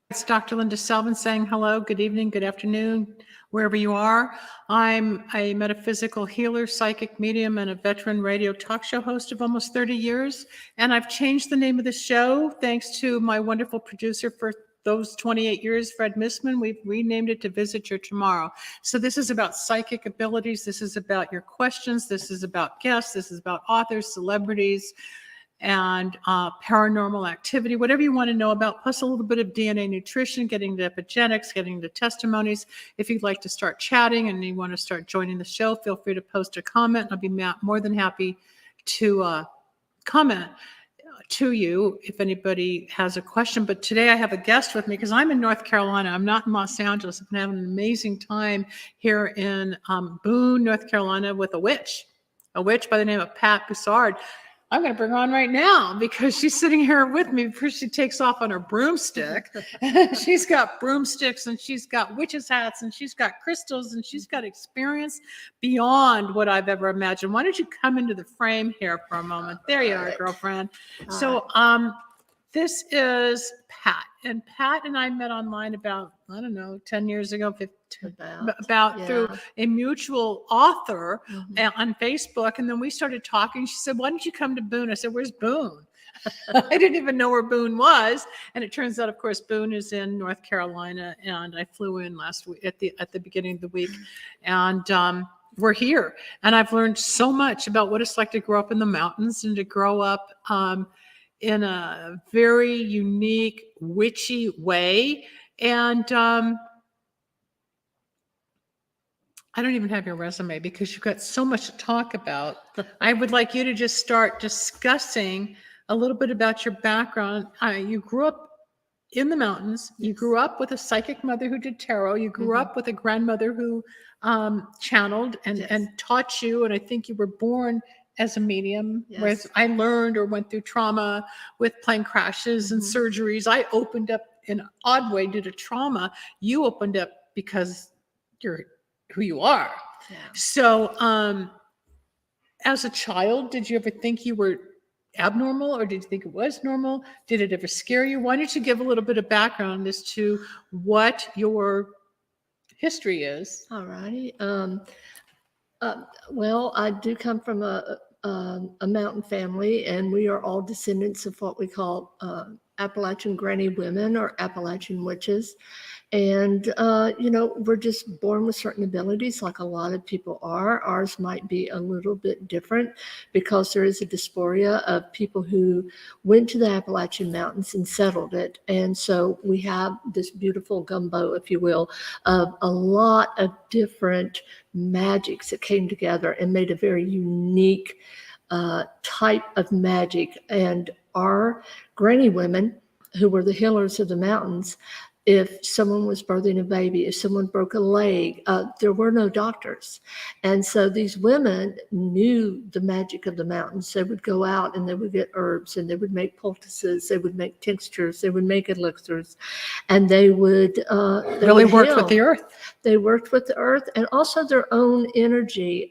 It's Dr. Linda Salvin saying hello, good evening, good afternoon, wherever you are. I'm a metaphysical healer, psychic medium, and a veteran radio talk show host of almost 30 years. And I've changed the name of the show thanks to my wonderful producer for those 28 years, Fred Missman. We've renamed it to Visit Your Tomorrow. So this is about psychic abilities. This is about your questions. This is about guests. This is about authors, celebrities, and paranormal activity, whatever you want to know about, plus a little bit of DNA nutrition, getting to epigenetics, getting to testimonies. If you'd like to start chatting and you want to start joining the show, feel free to post a comment. I'll be more than happy to comment to you if anybody has a question. But today I have a guest with me because I'm in North Carolina. I'm not in Los Angeles. I've been having an amazing time here in Boone, North Carolina with a witch by the name of Pat Bussard. I'm going to bring her on right now because she's sitting here with me before she takes off on her broomstick. She's got broomsticks and she's got witches' hats and she's got crystals and she's got experience beyond what I've ever imagined. Why don't you come into the frame here for a moment? There you are, girlfriend. So this is Pat. And Pat and I met online about, 10 years ago, through a mutual author on Facebook. And then we started talking. She said, why don't you come to Boone? I said, where's Boone? I didn't even know where Boone was. And it turns out, of course, Boone is in North Carolina. And I flew in last week at the beginning of the week. And we're here. And I've learned so much about what it's like to grow up in the mountains and to grow up in a very unique, witchy way. And I don't even have your resume because you've got so much to talk about. I would like you to just start discussing a little bit about your background. You grew up in the mountains. You grew up with a psychic mother who did tarot. You grew up with a grandmother who channeled and taught you. And I think you were born as a medium, whereas I learned or went through trauma with plane crashes and surgeries. I opened up in an odd way due to trauma. You opened up because you're who you are. Yeah. So as a child, did you ever think you were abnormal or did you think it was normal? Did it ever scare you? Why don't you give a little bit of background as to what your history is? All righty. Well, I do come from a mountain family, and we are all descendants of what we call Appalachian granny women or Appalachian witches. And, we're just born with certain abilities like a lot of people are. Ours might be a little bit different because there is a dysphoria of people who went to the Appalachian Mountains and settled it. And so we have this beautiful gumbo, if you will, of a lot of different magics that came together and made a very unique type of magic. And our granny women, who were the healers of the mountains, if someone was birthing a baby, if someone broke a leg, there were no doctors. And so these women knew the magic of the mountains. They would go out and they would get herbs and they would make poultices, they would make tinctures, they would make elixirs, and they would really work with the earth. They worked with the earth and also their own energy.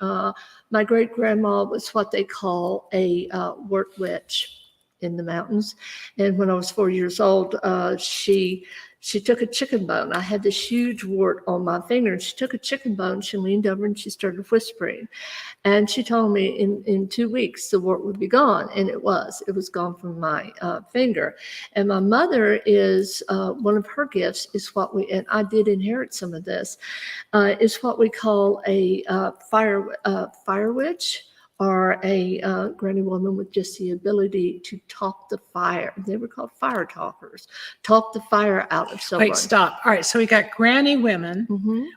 My great grandma was what they call a wart witch in the mountains. And when I was 4 years old, she took a chicken bone. I had this huge wart on my finger. She took a chicken bone. She leaned over and she started whispering. And she told me in 2 weeks the wart would be gone. And it was. It was gone from my finger. And my mother is, one of her gifts is what we, and I did inherit some of this, is what we call a fire witch, or a granny woman with just the ability to talk the fire. They were called fire talkers. Talk the fire out of someone. Wait, stop. All right, so we got granny women.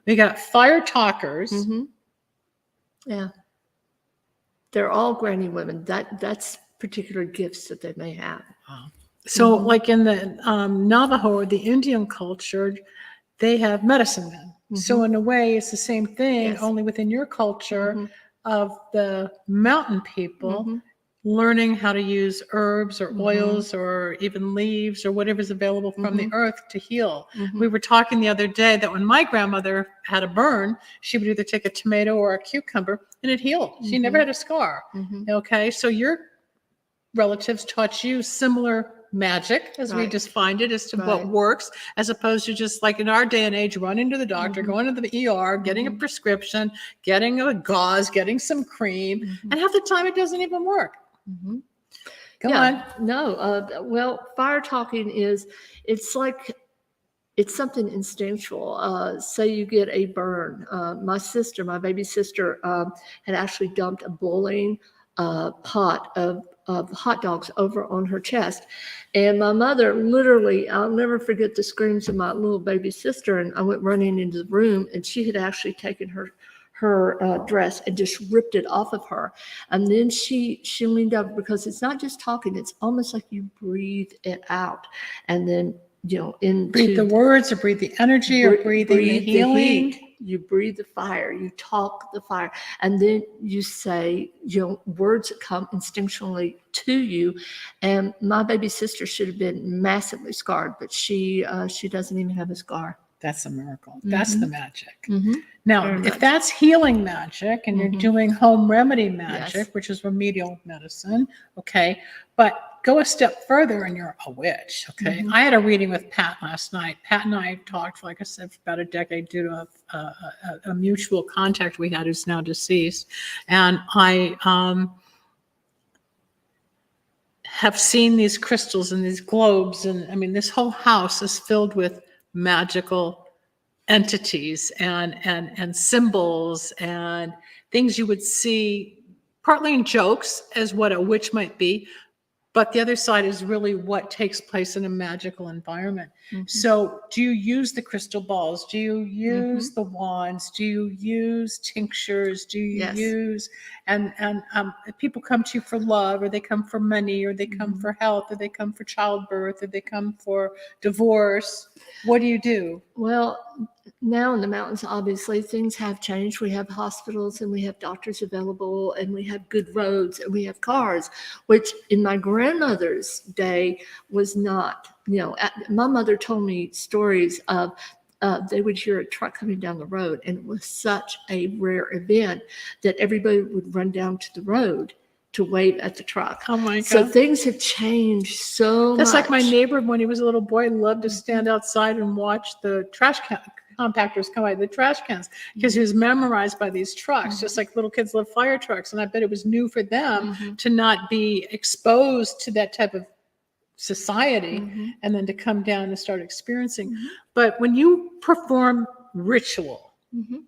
We got fire talkers. Yeah. They're all granny women. That's particular gifts that they may have. So like in the Navajo or the Indian culture, they have medicine men. So in a way, it's the same thing, only within your culture of the mountain people learning how to use herbs or oils or even leaves or whatever's available from the earth to heal. We were talking the other day that when my grandmother had a burn, she would either take a tomato or a cucumber and it healed. She never had a scar. Okay, so your relatives taught you similar magic, as we Right. defined it, as to what Right. works, as opposed to just like in our day and age, running to the doctor, Mm-hmm. going to the ER, getting a prescription, getting a gauze, getting some cream, Mhm. and half the time it doesn't even work. Mhm. Go Yeah, on. no, well, fire talking it's like, it's something instinctual. Say you get a burn. My baby sister, had actually dumped a boiling pot of hot dogs over on her chest. And my mother, literally, I'll never forget the screams of my little baby sister. And I went running into the room, and she had actually taken her dress and just ripped it off of her. And then she leaned over, because it's not just talking, it's almost like you breathe it out. And then, into Breathe the words, or breathe the energy, or breathing the healing. heat. You breathe the fire, you talk the fire, and then you say, words that come instinctually to you. And my baby sister should have been massively scarred, but she doesn't even have a scar. That's a miracle. That's the magic. Mm-hmm. Now, Very if much. that's healing magic and you're Mhm. doing home remedy magic, Yes. which is remedial medicine, okay, but go a step further and you're a witch, okay? Mhm. I had a reading with Pat last night. Pat and I talked, like I said, for about a decade due to a mutual contact we had who's now deceased. And I have seen these crystals and these globes, and I mean, this whole house is filled with magical entities and symbols and things you would see partly in jokes as what a witch might be, but the other side is really what takes place in a magical environment. Mhm. So do you use the crystal balls? Do you use Mhm. the wands? Do you use tinctures? Do you Yes. use, and if people come to you for love, or they come for money, or they come Mhm. for health, or they come for childbirth, or they come for divorce, what do you do? Well, now in the mountains, obviously, things have changed. We have hospitals, and we have doctors available, and we have good roads, and we have cars, which in my grandmother's day was not. My mother told me stories of, they would hear a truck coming down the road, and it was such a rare event that everybody would run down to the road to wave at the truck. Oh my So God. things have changed so That's much. like my neighbor when he was a little boy, loved to stand outside and watch the compactors come by, the trash cans, because he was memorized by these trucks, just like little kids love fire trucks. And I bet it was new for them Mhm. to not be exposed to that type of society, Mhm. and then to come down and start experiencing. Mhm. But when you perform ritual, Mhm.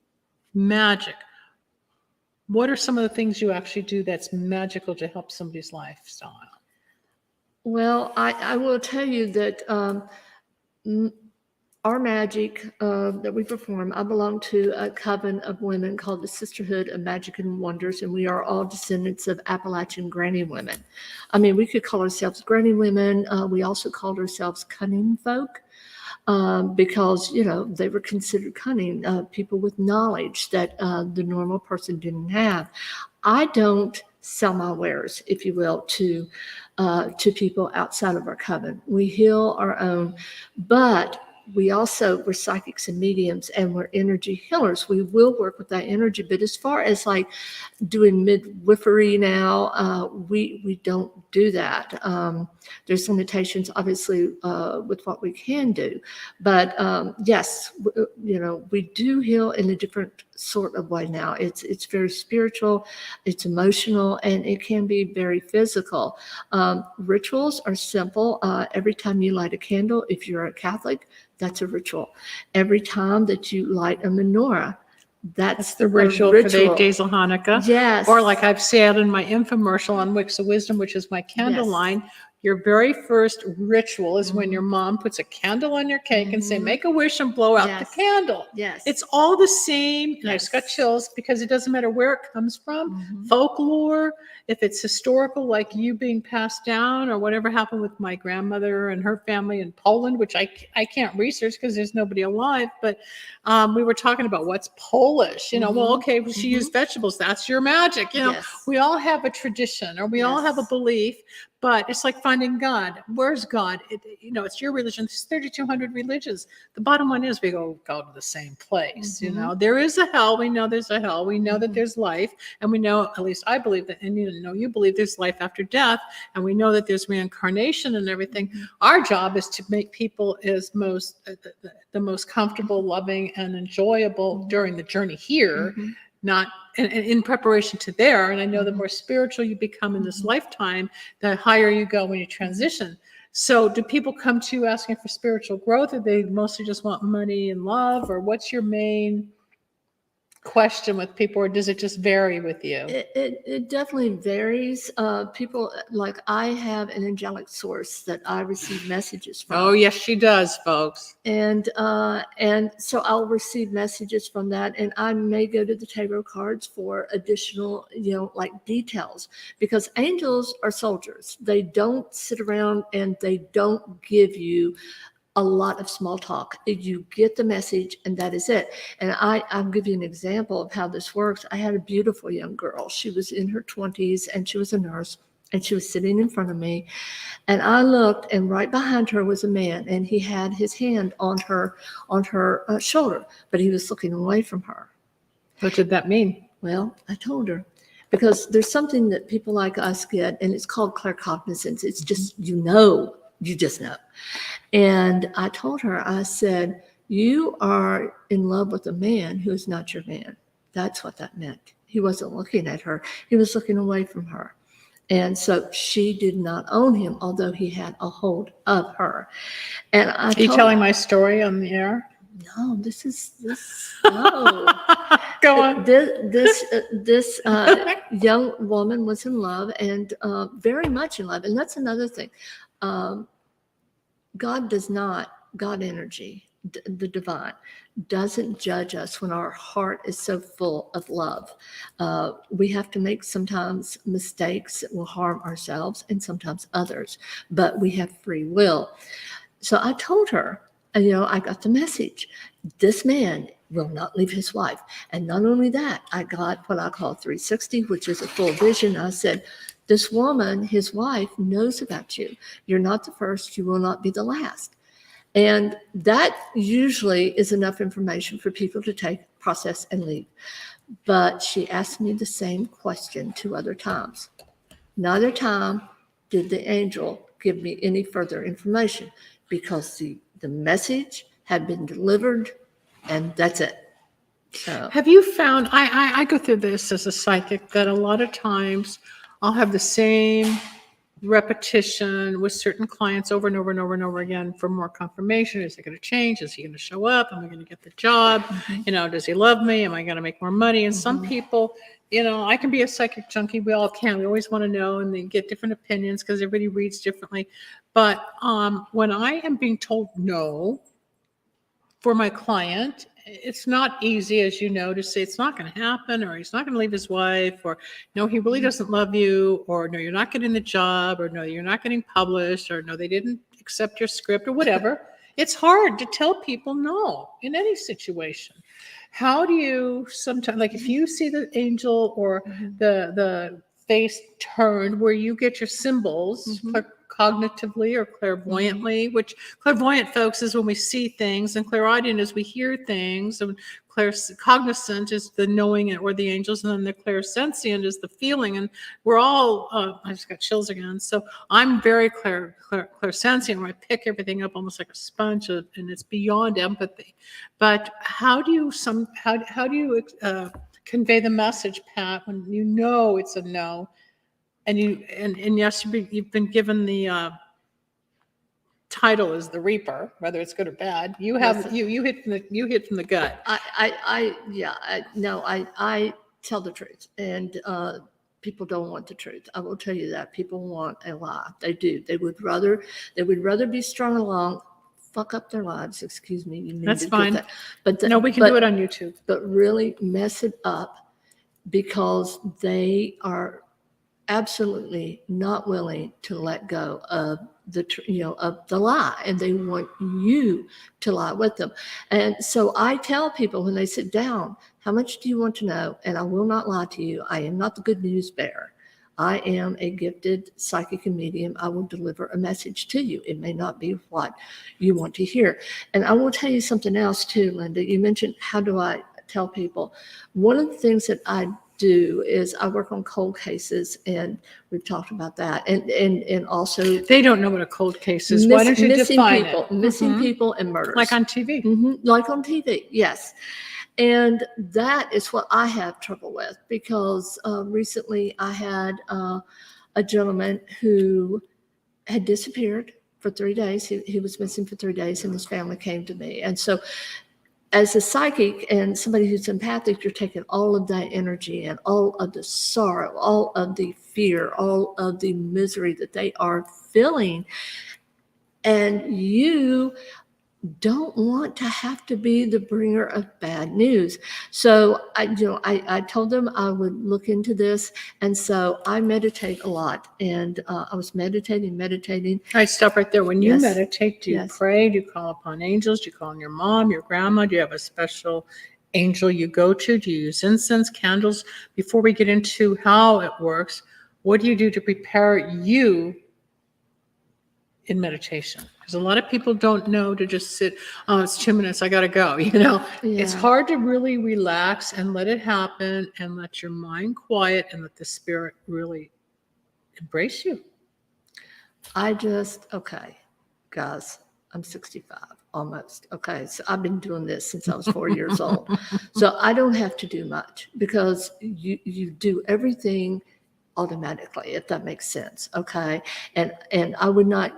magic, what are some of the things you actually do that's magical to help somebody's lifestyle? Well, I will tell you that, m- our magic that we perform, I belong to a coven of women called the Sisterhood of Magic and Wonders, and we are all descendants of Appalachian granny women. I mean, we could call ourselves granny women. We also called ourselves cunning folk, because, they were considered cunning, people with knowledge that the normal person didn't have. I don't sell my wares, if you will, to people outside of our coven. We heal our own, but we're psychics and mediums, and we're energy healers. We will work with that energy. But as far as like doing midwifery now, we don't do that. There's limitations, obviously, with what we can do. But yes, we do heal in a different sort of way now. It's very spiritual, it's emotional, and it can be very physical. Rituals are simple. Every time you light a candle, if you're a Catholic, that's a ritual. Every time that you light a menorah, that's The a ritual for the 8 days of Hanukkah. Yes. Or like I've said in my infomercial on Wicks of Wisdom, which is my candle Yes. line, your very first ritual is when Mhm. your mom puts a candle on your cake and say, Mhm. make a wish and blow out the Yes. candle. Yes. It's all the same. And I just got Yes. chills because it doesn't matter where it comes from. Mhm. Folklore, if it's historical, like you being passed down, or whatever happened with my grandmother and her family in Poland, which I can't research because there's nobody alive. But we were talking about what's Polish. Well, Mhm. okay, well, she used vegetables. That's your magic. Yes. We all have a tradition, or we all have a Yes. belief. But it's like finding God. Where's God? It's your religion. There's 3,200 religions. The bottom line is we go to the same place. There is a hell. We know there's a hell. We know that there's life, and we know, at least I believe that, and you believe there's life after death, and we know that there's reincarnation and everything. Our job is to make people as the most comfortable, loving, and enjoyable during the journey here, not in preparation to there. And I know the more spiritual you become in this lifetime, the higher you go when you transition. So do people come to you asking for spiritual growth, or they mostly just want money and love, or what's your main question with people, or does it just vary with you? It definitely varies. People, like, I have an angelic source that I receive messages from. Oh yes, she does, folks. And so I'll receive messages from that, and I may go to the tarot cards for additional, like, details, because angels are soldiers. They don't sit around and they don't give you a lot of small talk. You get the message and that is it. And I'll give you an example of how this works. I had a beautiful young girl. She was in her 20s and she was a nurse, and she was sitting in front of me, and I looked, and right behind her was a man, and he had his hand on her shoulder, but he was looking away from her. What did that mean? Well, I told her, because there's something that people like us get, and it's called claircognizance. It's just, you just know. And I told her, I said, you are in love with a man who is not your man. That's what that meant. He wasn't looking at her. He was looking away from her. And so she did not own him, although he had a hold of her. And Are you telling my story on the air? No, no. Go on. This young woman was in love, and very much in love. And that's another thing. God energy, the divine, doesn't judge us when our heart is so full of love. We have to make sometimes mistakes that will harm ourselves and sometimes others, but we have free will. So I told her, I got the message. This man will not leave his wife. And not only that, I got what I call 360, which is a full vision. I said, this woman, his wife, knows about you. You're not the first. You will not be the last. And that usually is enough information for people to take, process, and leave. But she asked me the same question 2 other times. Neither time did the angel give me any further information, because the message had been delivered, and that's it. So, have you found, I go through this as a psychic, that a lot of times I'll have the same repetition with certain clients over and over and over and over again for more confirmation. Is it going to change? Is he going to show up? Am I going to get the job? Does he love me? Am I going to make more money? And some people, I can be a psychic junkie. We all can. We always want to know, and they get different opinions because everybody reads differently. But when I am being told no for my client, it's not easy, as you know, to say it's not going to happen, or he's not going to leave his wife, or no, he really doesn't love you, or no, you're not getting the job, or no, you're not getting published, or no, they didn't accept your script, or whatever. It's hard to tell people no in any situation. How do you sometimes, like, if you see the angel or the face turned where you get your symbols, cognitively or clairvoyantly, which clairvoyant, folks, is when we see things, and clairaudient is we hear things, and cognizant is the knowing, or the angels, and then the clairsentient is the feeling. And we're all, I just got chills again. So I'm very clairsentient, where I pick everything up almost like a sponge, and it's beyond empathy. But how do you convey the message, Pat, when you know it's a no? And yes, you've been given the title as the Reaper, whether it's good or bad. You have you hit from the gut. I tell the truth, and people don't want the truth. I will tell you that people want a lie. They do. They would rather be strung along, fuck up their lives. Excuse me. You need That's to fine. That. But no, we can do it on YouTube. But really mess it up, because they are absolutely not willing to let go of the lie, and they want you to lie with them. And so I tell people when they sit down, how much do you want to know? And I will not lie to you. I am not the good news bearer. I am a gifted psychic and medium. I will deliver a message to you. It may not be what you want to hear. And I will tell you something else too, Linda. You mentioned, how do I tell people? One of the things that I do is I work on cold cases, and we've talked about that. And also They don't know what a cold case is. Why don't you missing define people, it? missing people and murders. Like on TV. Like on TV, yes. And that is what I have trouble with, because recently I had a gentleman who had disappeared for 3 days. He was missing for 3 days, and his family came to me. And so as a psychic and somebody who's empathic, you're taking all of that energy and all of the sorrow, all of the fear, all of the misery that they are feeling. And you don't want to have to be the bringer of bad news. So I told them I would look into this. And so I meditate a lot, and I was meditating. All right, stop right there. When you Yes. meditate, do you Yes. pray? Do you call upon angels? Do you call on your mom, your grandma? Do you have a special angel you go to? Do you use incense, candles? Before we get into how it works, what do you do to prepare you in meditation? Because a lot of people don't know to just sit, oh, it's 2 minutes, I got to go. It's Yeah. hard to really relax and let it happen and let your mind quiet and let the spirit really embrace you. Okay, guys, I'm 65 almost. Okay, so I've been doing this since I was 4 years old. So I don't have to do much, because you do everything automatically, if that makes sense. Okay. And I would not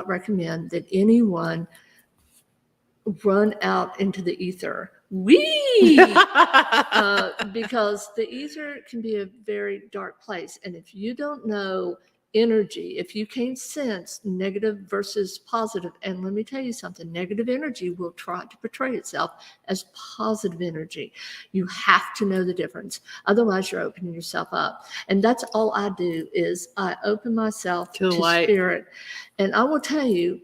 recommend that anyone run out into the ether. Because the ether can be a very dark place. And if you don't know energy, if you can't sense negative versus positive, and let me tell you something, negative energy will try to portray itself as positive energy. You have to know the difference. Otherwise, you're opening yourself up. And that's all I do, is I open myself To to light. spirit. And I will tell you,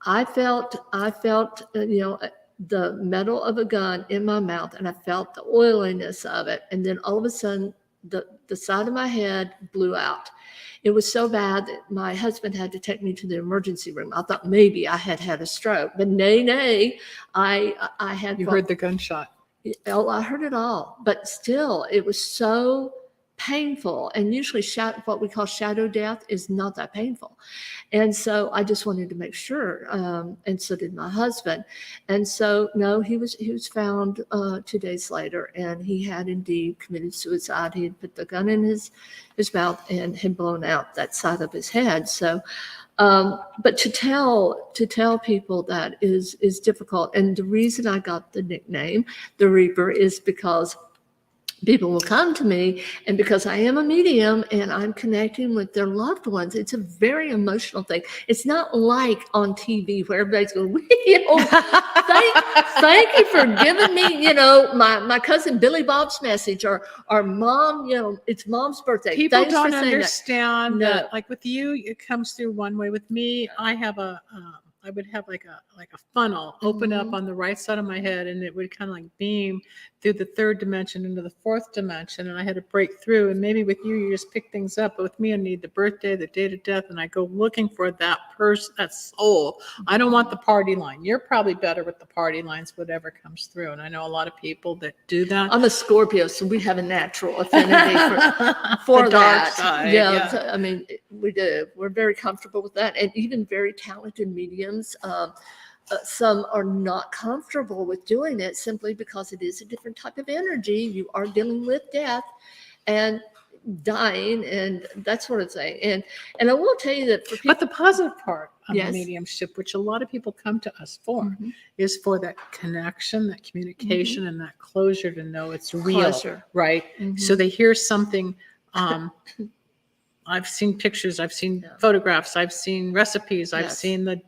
I felt, the metal of a gun in my mouth, and I felt the oiliness of it. And then all of a sudden, the side of my head blew out. It was so bad that my husband had to take me to the emergency room. I thought maybe I had had a stroke, but nay, I had. You heard the gunshot. Oh, I heard it all, but still, it was so painful. And usually what we call shadow death is not that painful. And so I just wanted to make sure. And so did my husband. And so, no, he was found 2 days later, and he had indeed committed suicide. He had put the gun in his mouth and had blown out that side of his head. So, but to tell people that is difficult. And the reason I got the nickname, the Reaper, is because people will come to me, and because I am a medium and I'm connecting with their loved ones, it's a very emotional thing. It's not like on TV where everybody's going, thank you for giving me, my cousin Billy Bob's message, or mom, it's mom's birthday. People Thanks for don't saying that. understand No. that. Like with you, it comes through one way. With me, I would have like a funnel open up on the right side of my head, and it would kind of like beam through the third dimension into the fourth dimension, and I had to break through. And maybe with you just pick things up, but with me, I need the birthday, the date of death, and I go looking for that person, that soul. I don't want the party line. You're probably better with the party lines, whatever comes through. And I know a lot of people that do that. I'm a Scorpio, so we have a natural affinity for The dark that. side, Yeah, yeah. so, I mean, we do. We're very comfortable with that, and even very talented mediums. Some are not comfortable with doing it simply because it is a different type of energy. You are dealing with death and dying and that sort of thing. And I will tell you that for people, But the positive part of Yes. mediumship, which a lot of people come to us for, is for that connection, that communication, and that closure to know it's real, Closure. right? So they hear something. I've seen pictures, I've seen photographs, I've seen recipes, I've Yes. seen the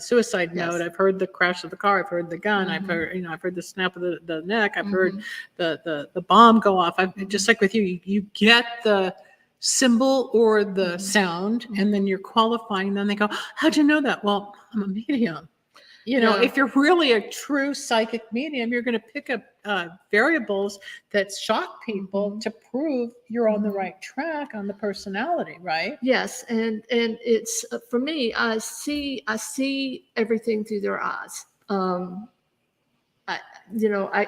suicide Yes. note, I've heard the crash of the car, I've heard the gun, I've heard, I've heard the snap of the neck, I've heard the bomb go off. Just like with you, you get the symbol or the sound, and then you're qualifying. Then they go, "How'd you know that?" Well, I'm a medium. You know, Yeah. if you're really a true psychic medium, you're going to pick up variables that shock people to prove you're on the right track on the personality, right? Yes, and it's for me. I see everything through their eyes. I,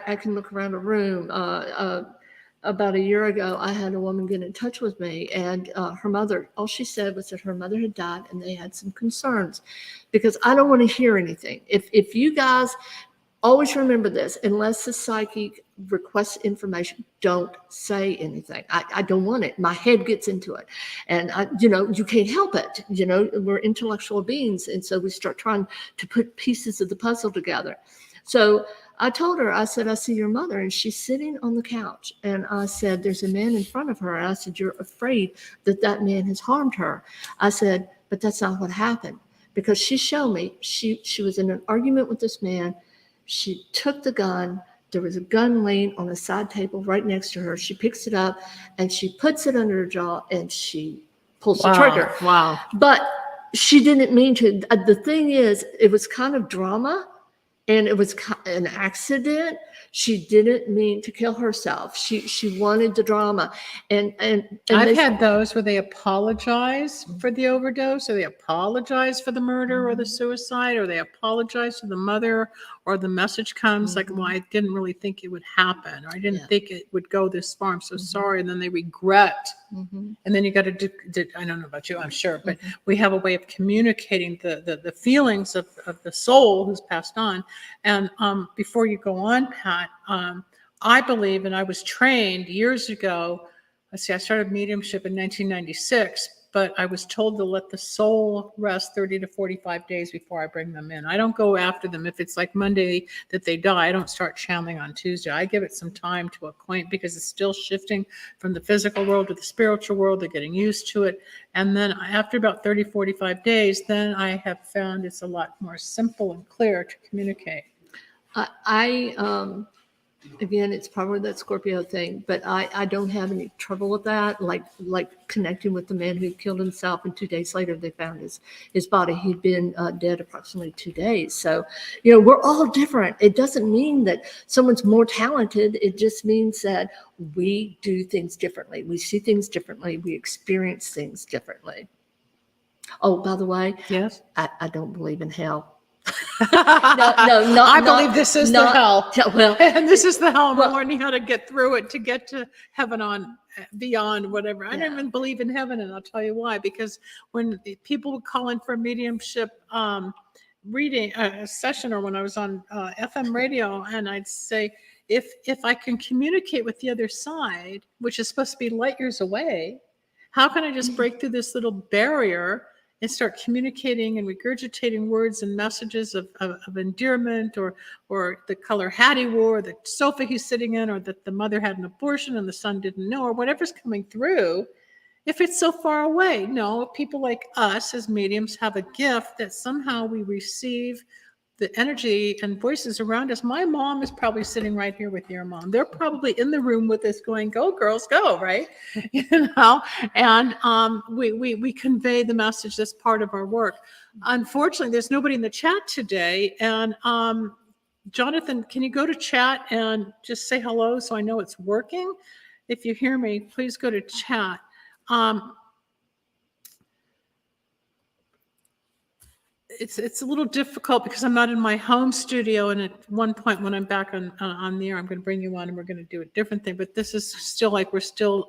I can look around a room. About a year ago, I had a woman get in touch with me, and her mother, all she said was that her mother had died and they had some concerns, because I don't want to hear anything. If you guys always remember this, unless the psychic requests information, don't say anything. I don't want it. My head gets into it. And, you can't help it. We're intellectual beings. And so we start trying to put pieces of the puzzle together. So I told her, I said, I see your mother, and she's sitting on the couch. And I said, there's a man in front of her. And I said, you're afraid that that man has harmed her. I said, but that's not what happened. Because she showed me, she was in an argument with this man. She took the gun. There was a gun laying on a side table right next to her. She picks it up and she puts it under her jaw and she pulls the trigger. Wow. But she didn't mean to. The thing is, it was kind of drama. And it was an accident. She didn't mean to kill herself. She wanted the drama. And I've had those where they apologize for the overdose, or they apologize for the murder or the suicide, or they apologize to the mother, or the message comes like, well, I didn't really think it would happen, or I didn't think it would go this far. I'm so sorry. And then they regret. And then you got to I don't know about you, I'm sure, but we have a way of communicating the feelings of the soul who's passed on. And before you go on, Pat, I believe, and I was trained years ago. I started mediumship in 1996, but I was told to let the soul rest 30 to 45 days before I bring them in. I don't go after them. If it's like Monday that they die, I don't start channeling on Tuesday. I give it some time to acquaint, because it's still shifting from the physical world to the spiritual world. They're getting used to it. And then after about 30, 45 days, then I have found it's a lot more simple and clear to communicate. Again, it's probably that Scorpio thing, but I don't have any trouble with that. Like connecting with the man who killed himself, and 2 days later they found his body. He'd been dead approximately 2 days. So, we're all different. It doesn't mean that someone's more talented. It just means that we do things differently. We see things differently. We experience things differently. Oh, by the way, Yes. I don't believe in hell. I believe this is the hell. Well, and this is the hell. I'm learning how to get through it, to get to heaven on beyond whatever. I don't even believe in heaven, and I'll tell you why. Because when people would call in for mediumship reading a session, or when I was on FM radio, and I'd say, if I can communicate with the other side, which is supposed to be light years away, how can I just break through this little barrier and start communicating and regurgitating words and messages of endearment, or the color hat he wore, or the sofa he's sitting in, or that the mother had an abortion and the son didn't know, or whatever's coming through, if it's so far away? No, people like us as mediums have a gift that somehow we receive the energy and voices around us. My mom is probably sitting right here with your mom. They're probably in the room with us going, go girls, go, right? And we convey the message. That's part of our work. Unfortunately, there's nobody in the chat today. And Jonathan, can you go to chat and just say hello so I know it's working? If you hear me, please go to chat. It's a little difficult because I'm not in my home studio, and at one point when I'm back on the air, I'm going to bring you on and we're going to do a different thing. But this is still like we're still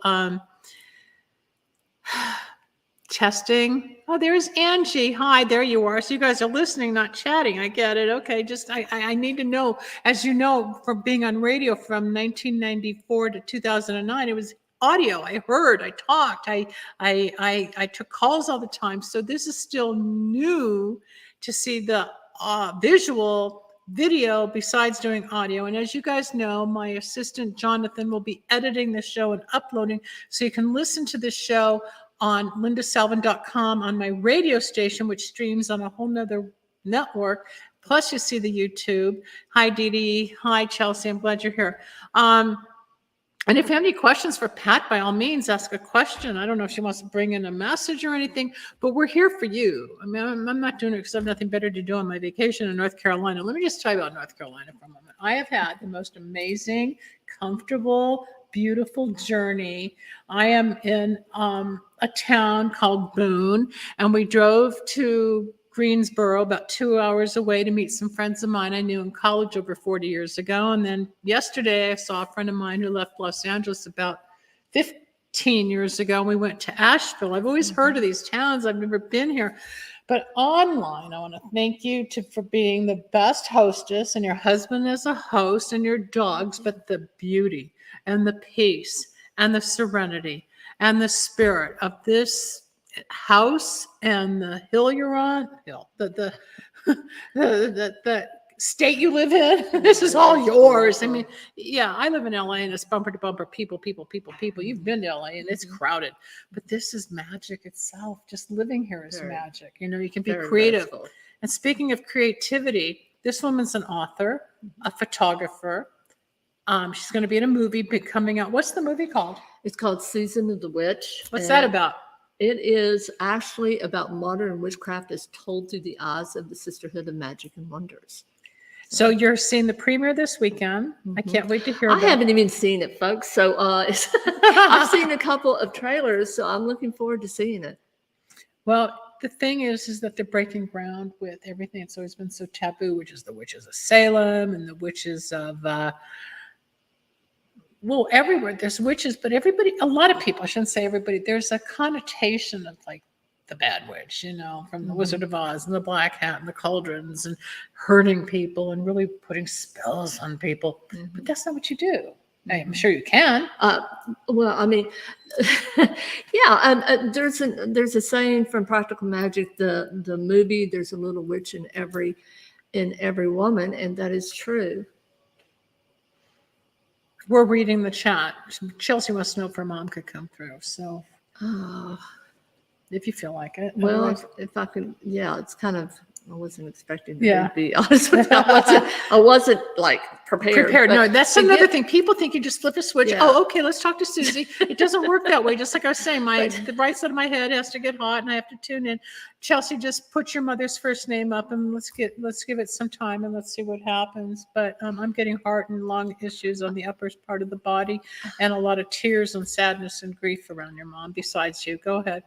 testing. Oh, there's Angie. Hi, there you are. So you guys are listening, not chatting. I get it. Okay, just I need to know. As you know, from being on radio from 1994 to 2009, it was audio. I heard, I talked, I took calls all the time. So this is still new to see the visual video besides doing audio. And as you guys know, my assistant Jonathan will be editing the show and uploading, so you can listen to this show on lindasalvin.com, on my radio station, which streams on a whole nother network. Plus you see the YouTube. Hi, Dee Dee. Hi, Chelsea. I'm glad you're here. And if you have any questions for Pat, by all means, ask a question. I don't know if she wants to bring in a message or anything, but we're here for you. I mean, I'm not doing it because I have nothing better to do on my vacation in North Carolina. Let me just tell you about North Carolina for a moment. I have had the most amazing, comfortable, beautiful journey. I am in a town called Boone, and we drove to Greensboro, about 2 hours away, to meet some friends of mine I knew in college over 40 years ago. And then yesterday I saw a friend of mine who left Los Angeles about 15 years ago. And we went to Asheville. I've always heard of these towns. I've never been here. But online, I want to thank you for being the best hostess, and your husband as a host, and your dogs, but the beauty and the peace and the serenity and the spirit of this house and the hill you're on, the state you live in. This is all yours. I mean, yeah, I live in LA and it's bumper to bumper, people. You've been to LA and it's crowded, but this is magic itself. Just living here is magic. You know, you can be creative. Restful. And speaking of creativity, this woman's an author, a photographer. She's going to be in a movie coming out. What's the movie called? It's called Season of the Witch. What's that about? It is actually about modern witchcraft as told through the eyes of the Sisterhood of Magic and Wonders. So you're seeing the premiere this weekend. I can't wait to hear about it. I haven't even seen it, folks. So I've seen a couple of trailers, so I'm looking forward to seeing it. Well, the thing is that they're breaking ground with everything. It's always been so taboo, which is the witches of Salem and the witches of well, everywhere there's witches, but a lot of people, I shouldn't say everybody, there's a connotation of like the bad witch, you know, from the Wizard of Oz and the black hat and the cauldrons and hurting people and really putting spells on people. But that's not what you do. I'm sure you can. Well, I mean, yeah, there's a saying from Practical Magic, the movie, there's a little witch in every woman, and that is true. We're reading the chat. Chelsea wants to know if her mom could come through. So if you feel like it. Well, if I could, yeah, it's kind of, I wasn't expecting to be honest with you. I wasn't like prepared. No, that's another thing. People think you just flip a switch. Yeah. Oh, okay, let's talk to Susie. It doesn't work that way. Just like I was saying, the right side of my head has to get hot and I have to tune in. Chelsea, just put your mother's first name up and let's give it some time and let's see what happens. But I'm getting heart and lung issues on the upper part of the body and a lot of tears and sadness and grief around your mom besides you. Go ahead.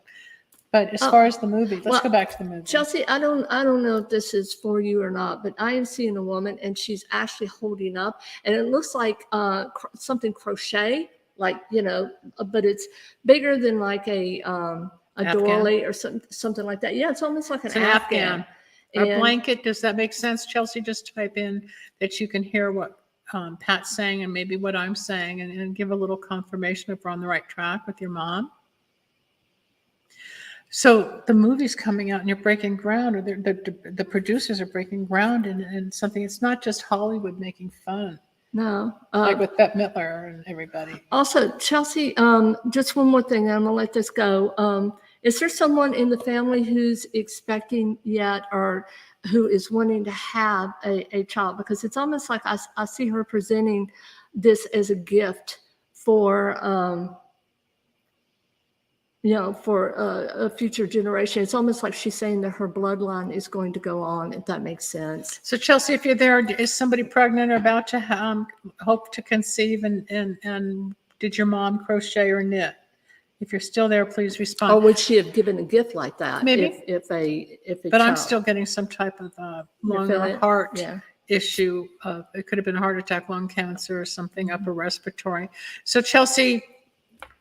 But as far as the movie, let's go back to the movie. Chelsea, I don't know if this is for you or not, but I am seeing a woman and she's actually holding up, and it looks like something crochet, like, you know, but it's bigger than like a doily or something like that. Yeah, it's almost like an Afghan. A blanket. Does that make sense, Chelsea? Just type in that you can hear what Pat's saying and maybe what I'm saying, and give a little confirmation if we're on the right track with your mom. So the movie's coming out and you're breaking ground, or the producers are breaking ground in something. It's not just Hollywood making fun. No. Like with Bette Midler and everybody. Also, Chelsea, just one more thing, and I'm going to let this go. Is there someone in the family who's expecting yet, or who is wanting to have a child? Because it's almost like I see her presenting this as a gift for for a future generation. It's almost like she's saying that her bloodline is going to go on, if that makes sense. So Chelsea, if you're there, is somebody pregnant or about to hope to conceive, and did your mom crochet or knit? If you're still there, please respond. Or would she have given a gift like that? Maybe. If a but child. I'm still getting some type of lung or heart issue. It could have been a heart attack, lung cancer, or something upper respiratory. So Chelsea,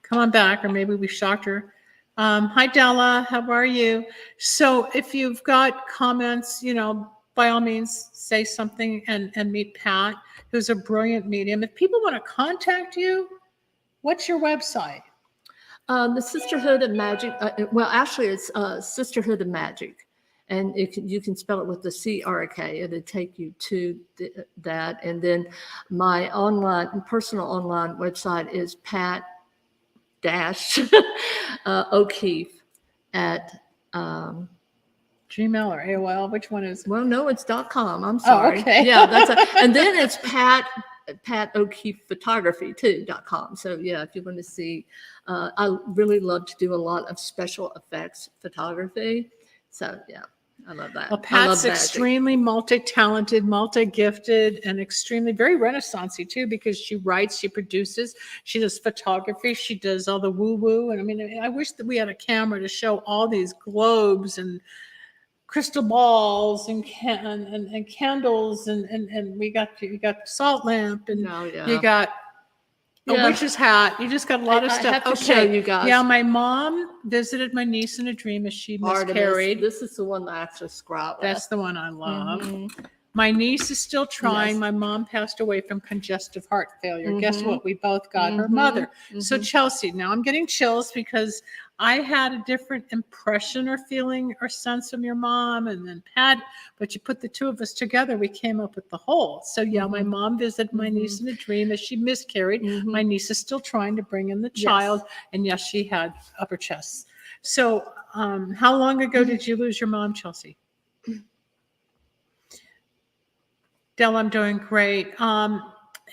come on back, or maybe we shocked her. Hi, Della. How are you? So if you've got comments, by all means, say something and meet Pat, who's a brilliant medium. If people want to contact you, what's your website? The Sisterhood of Magic. Well, actually, it's Sisterhood of Magic. And you can spell it with the CRK. It'll take you to that. And then my personal online website is Pat O'Keefe at Gmail or AOL. Which one is it? Well, no, it's .com. I'm sorry. Oh, okay. Yeah, and then it's Pat Pat Okeefe Photography too.com. So yeah, if you want to see, I really love to do a lot of special effects photography. So yeah, I love that. Well, I love Pat's magic. extremely multi-talented, multi-gifted, and extremely very Renaissance-y too, because she writes, she produces, she does photography, she does all the woo-woo. And I mean, I wish that we had a camera to show all these globes and crystal balls and candles and you got the salt lamp and Oh, yeah. you got a Yeah. witch's hat. You just got a lot of I stuff. have to show you guys. Yeah, my mom visited my niece in a dream as she miscarried. Artemis. This is the one that I actually scribe with. That's the one I love. Mhm. My niece is still trying. Yes. My mom passed away from congestive heart failure. Guess Mhm. what? We both got her Mhm. mother. So Mhm. Chelsea, now I'm getting chills because I had a different impression or feeling or sense of your mom and then Pat, but you put the two of us together, we came up with the whole. So yeah, my Mhm. mom visited my niece in a dream as she miscarried. Mhm. My niece is still trying to bring in the Yes. child. And yes, she had upper chest. So how long ago did you lose your mom, Chelsea? Dell, I'm doing great.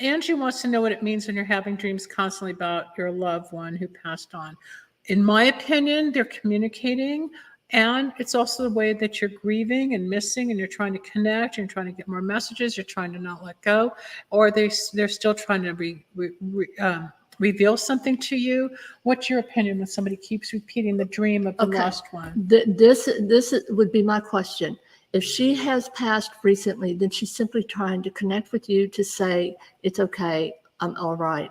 Angie wants to know what it means when you're having dreams constantly about your loved one who passed on. In my opinion, they're communicating, and it's also the way that you're grieving and missing, and you're trying to connect, you're trying to get more messages, you're trying to not let go, or they're still trying to reveal something to you. What's your opinion when somebody keeps repeating the dream of the Okay. lost one? This would be my question. If she has passed recently, then she's simply trying to connect with you to say, it's okay, I'm all right.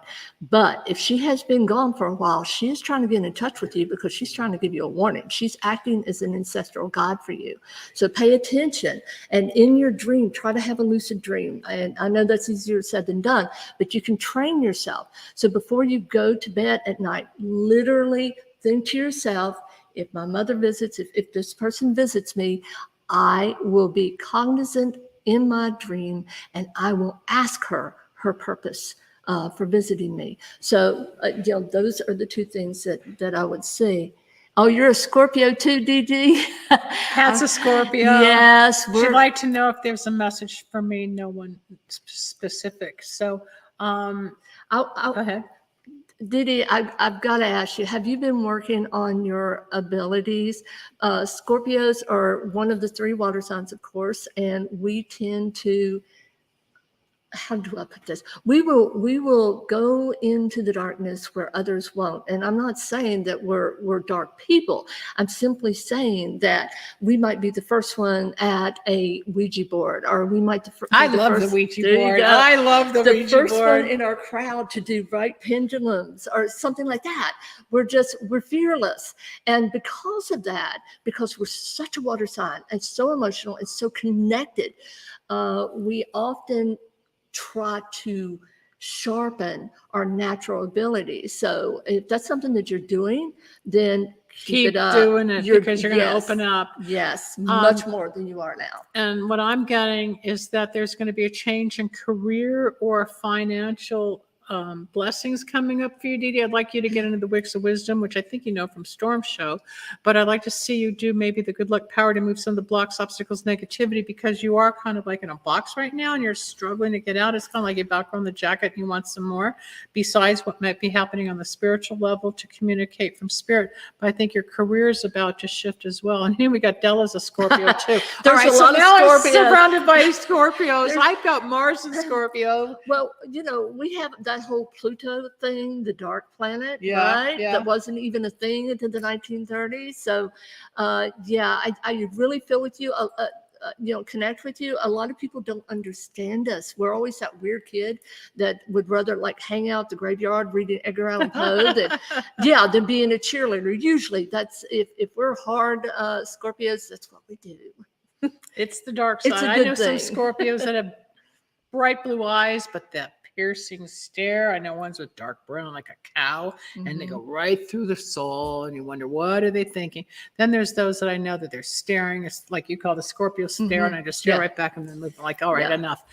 But if she has been gone for a while, she is trying to get in touch with you because she's trying to give you a warning. She's acting as an ancestral guide for you. So pay attention. And in your dream, try to have a lucid dream. And I know that's easier said than done, but you can train yourself. So before you go to bed at night, literally think to yourself, if my mother visits, if this person visits me, I will be cognizant in my dream and I will ask her her purpose for visiting me. So, those are the two things that I would see. Oh, you're a Scorpio too, DG? Pat's a Scorpio. Yes. She'd like to know if there's a message for me, no one specific. So, go ahead. Didi, I've got to ask you, have you been working on your abilities? Scorpios are one of the three water signs, of course, and we tend to, how do I put this? We will go into the darkness where others won't. And I'm not saying that we're dark people. I'm simply saying that we might be the first one at a Ouija board, or we might. I love the Ouija board. I love the Ouija board. The first one in our crowd to do right pendulums or something like that. We're fearless. And because of that, because we're such a water sign and so emotional and so connected, we often try to sharpen our natural abilities. So if that's something that you're doing, then keep it up. Doing it because you're going to open up. Yes, much more than you are now. And what I'm getting is that there's going to be a change in career or financial blessings coming up for you, Didi. I'd like you to get into the Wicks of Wisdom, which I think you know from Storm's show, but I'd like to see you do maybe the good luck power to move some of the blocks, obstacles, negativity, because you are kind of like in a box right now and you're struggling to get out. It's kind of like you're back on the jacket and you want some more, besides what might be happening on the spiritual level to communicate from spirit. But I think your career is about to shift as well. And here we got Della's a Scorpio too. There's a lot of now Scorpios. I'm surrounded by Scorpios. I've got Mars in Scorpio. Well, we have that whole Pluto thing, the dark planet, Yeah, right? yeah. That wasn't even a thing until the 1930s. So, I really feel with you. Connect with you. A lot of people don't understand us. We're always that weird kid that would rather like hang out the graveyard reading Edgar Allan Poe than being a cheerleader. Usually, that's if we're hard Scorpios, that's what we do. It's the dark side. It's a I good know thing. some Scorpios that have bright blue eyes, but that piercing stare. I know ones with dark brown like a cow, and they go right through the soul, and you wonder, what are they thinking? Then there's those that I know that they're staring. It's like you call the Scorpio stare, and I just stare right back and then move like, all right, enough.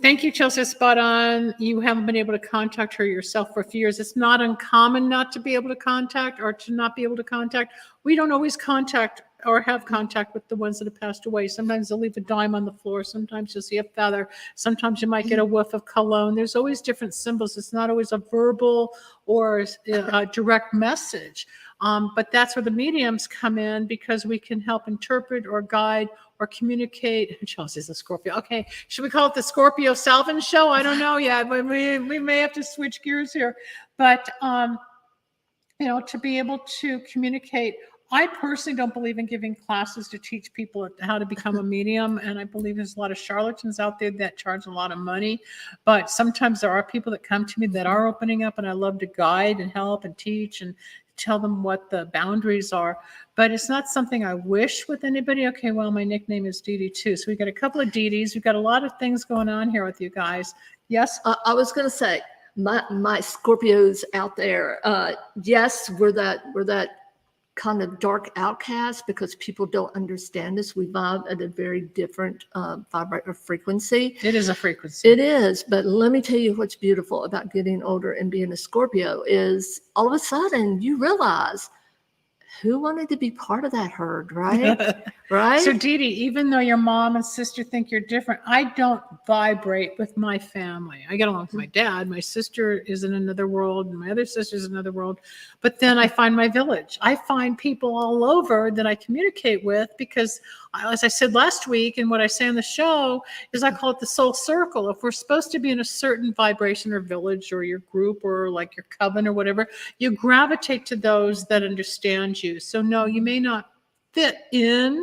Thank you, Chelsea. Spot on. You haven't been able to contact her yourself for a few years. It's not uncommon not to be able to contact or to not be able to contact. We don't always contact or have contact with the ones that have passed away. Sometimes they'll leave a dime on the floor. Sometimes you'll see a feather. Sometimes you might get a whiff of cologne. There's always different symbols. It's not always a verbal or a direct message. But that's where the mediums come in, because we can help interpret or guide or communicate. Chelsea's a Scorpio. Okay, should we call it the Scorpio Salvin show? I don't know yet. We may have to switch gears here. But, to be able to communicate. I personally don't believe in giving classes to teach people how to become a medium. And I believe there's a lot of charlatans out there that charge a lot of money. But sometimes there are people that come to me that are opening up, and I love to guide and help and teach and tell them what the boundaries are. But it's not something I wish with anybody. Okay, well, my nickname is Dee Dee too. So we got a couple of Dee Dees. We've got a lot of things going on here with you guys. Yes? I was going to say, my Scorpios out there, yes, we're that kind of dark outcast because people don't understand us. We vibe at a very different frequency. It is a frequency. It is. But let me tell you what's beautiful about getting older and being a Scorpio is all of a sudden you realize who wanted to be part of that herd, right? Right? So Dee Dee, even though your mom and sister think you're different, I don't vibrate with my family. I get along with my dad. My sister is in another world, and my other sister's in another world. But then I find my village. I find people all over that I communicate with because, as I said last week, and what I say on the show is I call it the soul circle. If we're supposed to be in a certain vibration or village or your group or like your coven or whatever, you gravitate to those that understand you. So no, you may not fit in.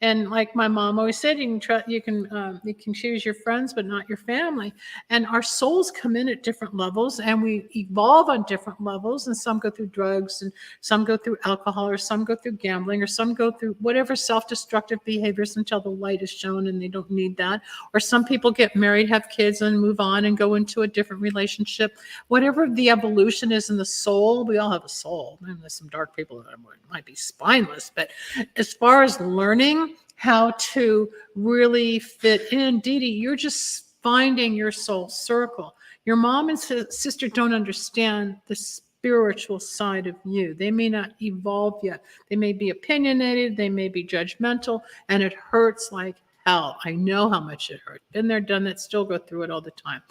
And like my mom always said, you can choose your friends, but not your family. And our souls come in at different levels, and we evolve on different levels. And some go through drugs, and some go through alcohol, or some go through gambling, or some go through whatever self-destructive behaviors until the light is shown and they don't need that. Or some people get married, have kids, and move on and go into a different relationship. Whatever the evolution is in the soul, we all have a soul. And there's some dark people that might be spineless, but as far as learning how to really fit in, Dee Dee, you're just finding your soul circle. Your mom and sister don't understand the spiritual side of you. They may not evolve yet. They may be opinionated. They may be judgmental, and it hurts like hell. I know how much it hurt. Been there, done that, still go through it all the time.